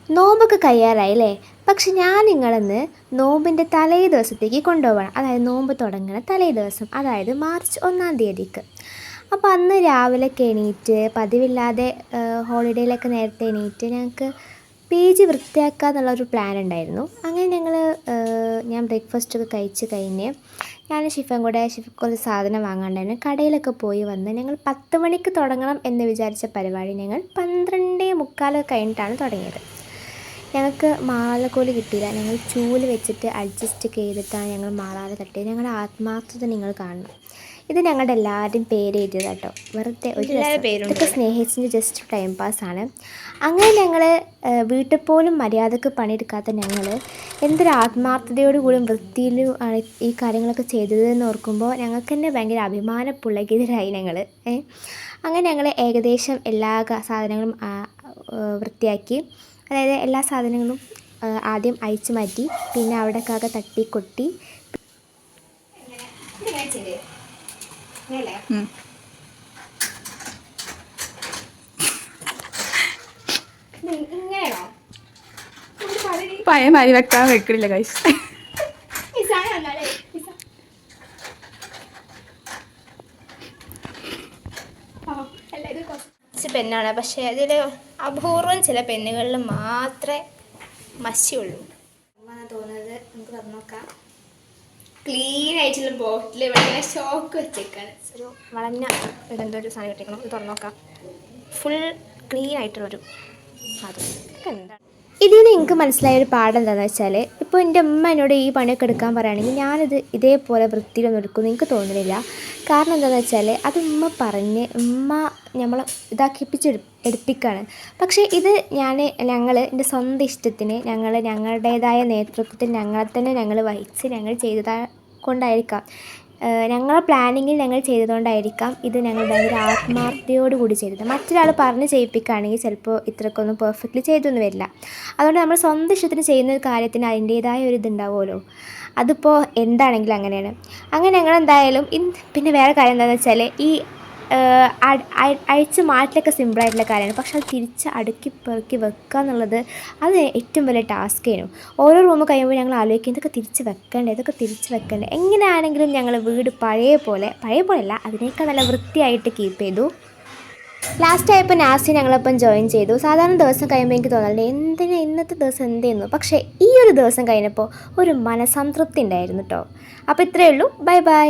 നോമ്പൊക്കെ കഴിയാറായില്ലേ? പക്ഷെ ഞാൻ നിങ്ങളെന്ന് നോമ്പിൻ്റെ തലേ ദിവസത്തേക്ക് കൊണ്ടുപോകണം. അതായത് നോമ്പ് തുടങ്ങുന്ന തലേ ദിവസം, അതായത് മാർച്ച് 1-ാം തീയതിക്ക്. അപ്പോൾ അന്ന് രാവിലെയൊക്കെ എണീറ്റ് പതിവില്ലാതെ ഹോളിഡേയിലൊക്കെ നേരത്തെ എണീറ്റ് ഞങ്ങൾക്ക് പേജ് വൃത്തിയാക്കുക എന്നുള്ളൊരു പ്ലാൻ ഉണ്ടായിരുന്നു. അങ്ങനെ ഞാൻ ബ്രേക്ക്ഫാസ്റ്റൊക്കെ കഴിച്ച് കഴിഞ്ഞ് ഞാൻ ഷിഫയും കൂടെ കുറച്ച് സാധനം വാങ്ങാണ്ടായിരുന്നു. കടയിലൊക്കെ പോയി വന്ന് ഞങ്ങൾ 10 മണിക്ക് തുടങ്ങണം എന്ന് വിചാരിച്ച പരിപാടി ഞങ്ങൾ 12:45 കഴിഞ്ഞിട്ടാണ് തുടങ്ങിയത്. ഞങ്ങൾക്ക് മാളക്കോല് കിട്ടിയില്ല. ഞങ്ങൾ ചൂല് വെച്ചിട്ട് അഡ്ജസ്റ്റ് ചെയ്തിട്ടാണ് ഞങ്ങൾ മാളാല തട്ടിയത്. ഞങ്ങളുടെ ആത്മാർത്ഥത നിങ്ങൾ കാണണം. ഇത് ഞങ്ങളുടെ എല്ലാവരുടെയും പേര് എഴുതിയത് കേട്ടോ, വെറുതെ ഒരു ഇതൊക്കെ സ്നേഹിച്ചിൻ്റെ ജസ്റ്റ് ടൈം പാസ്സാണ്. അങ്ങനെ ഞങ്ങൾ വീട്ടിൽ പോലും മര്യാദക്ക് പണിയെടുക്കാത്ത ഞങ്ങൾ എന്തൊരു ആത്മാർത്ഥതയോടുകൂടി വൃത്തിയിലും ആണ് ഈ കാര്യങ്ങളൊക്കെ ചെയ്തതെന്ന് ഓർക്കുമ്പോൾ ഞങ്ങൾക്ക് തന്നെ ഭയങ്കര അഭിമാന പുളകിതരായി ഞങ്ങൾ. അങ്ങനെ ഞങ്ങൾ ഏകദേശം എല്ലാ സാധനങ്ങളും വൃത്തിയാക്കി. അതായത് എല്ലാ സാധനങ്ങളും ആദ്യം അഴിച്ചു മാറ്റി, പിന്നെ അവിടേക്കൊക്കെ തട്ടി കൊട്ടി. പഴയ മരി വെക്കാൻ വെക്കണില്ല ഗൈസ്. പെന്നാണ്, പക്ഷേ അതിൽ അപൂർവം ചില പെന്നുകളിൽ മാത്രമേ മഷിയുള്ളൂ എന്നാണ് തോന്നുന്നത്. നമുക്ക് തുറന്നു നോക്കാം. ക്ലീൻ ആയിട്ടുള്ള ബോട്ടിൽ ഇവിടെ ഷോക്ക് വെച്ചേക്കാണ്. ഒരു വളഞ്ഞ ഇതെന്തോ ഒരു സാധനം കിട്ടിക്കണം. ഇത് തുറന്നു നോക്കാം. ഫുൾ ക്ലീൻ ആയിട്ടുള്ളൊരു സാധനം. എന്താണ് ഇതിൽ നിന്ന് എനിക്ക് മനസ്സിലായൊരു പാഠം എന്താണെന്ന് വെച്ചാൽ, ഇപ്പോൾ എൻ്റെ അമ്മ എന്നോട് ഈ പണിയൊക്കെ എടുക്കാൻ പറയുകയാണെങ്കിൽ ഞാനിത് ഇതേപോലെ വൃത്തിയിലൊന്നും എടുക്കുമെന്ന് എനിക്ക് തോന്നുന്നില്ല. കാരണം എന്താണെന്ന് വെച്ചാൽ അത് ഉമ്മ നമ്മളെ എടുപ്പിക്കുകയാണ്. പക്ഷേ ഇത് ഞങ്ങൾ എൻ്റെ സ്വന്തം ഇഷ്ടത്തിന് ഞങ്ങളുടേതായ നേതൃത്വത്തിൽ ഞങ്ങളെ തന്നെ ഞങ്ങൾ വഹിച്ച് ഞങ്ങൾ ചെയ്തത് കൊണ്ടായിരിക്കാം, ഞങ്ങളെ പ്ലാനിങ്ങിൽ ഞങ്ങൾ ചെയ്തതുകൊണ്ടായിരിക്കാം ഇത് ഞങ്ങൾ ഭയങ്കര ആത്മാർത്ഥതയോടുകൂടി ചെയ്തത്. മറ്റൊരാൾ പറഞ്ഞ് ചെയ്യിപ്പിക്കുകയാണെങ്കിൽ ചിലപ്പോൾ ഇത്രക്കൊന്നും പെർഫെക്റ്റ്ലി ചെയ്തൊന്നും വരില്ല. അതുകൊണ്ട് നമ്മൾ സ്വന്തം ഇഷ്ടത്തിന് ചെയ്യുന്ന ഒരു കാര്യത്തിന് അതിൻ്റേതായ ഒരു ഇതുണ്ടാവുമല്ലോ. അതിപ്പോൾ എന്താണെങ്കിലും അങ്ങനെയാണ്. അങ്ങനെ ഞങ്ങൾ എന്തായാലും പിന്നെ വേറെ കാര്യം എന്താണെന്ന് വെച്ചാൽ ഈ അഴിച്ച് മാറ്റലൊക്കെ സിമ്പിളായിട്ടുള്ള കാര്യമാണ്. പക്ഷെ അത് തിരിച്ച് അടുക്കി പെറുക്കി വെക്കുക എന്നുള്ളത് അത് ഏറ്റവും വലിയ ടാസ്ക് ആയിരുന്നു. ഓരോ റൂം കഴിയുമ്പോൾ ഞങ്ങൾ ആലോചിക്കും ഇതൊക്കെ തിരിച്ച് വെക്കണ്ടേ. എങ്ങനെയാണെങ്കിലും ഞങ്ങൾ വീട് പഴയ പോലെയല്ല, അതിനേക്കാൾ നല്ല വൃത്തിയായിട്ട് കീപ്പ് ചെയ്തു. ലാസ്റ്റ് ആയപ്പോൾ നാസി ഞങ്ങളൊപ്പം ജോയിൻ ചെയ്തു. സാധാരണ ദിവസം കഴിയുമ്പോൾ എനിക്ക് തോന്നലുണ്ട് എന്തിനാ ഇന്നത്തെ ദിവസം എന്തെന്നു. പക്ഷേ ഈ ഒരു ദിവസം കഴിഞ്ഞപ്പോൾ ഒരു മനസംതൃപ്തി ഉണ്ടായിരുന്നു കേട്ടോ. അപ്പോൾ ഇത്രയേ ഉള്ളൂ. ബൈ.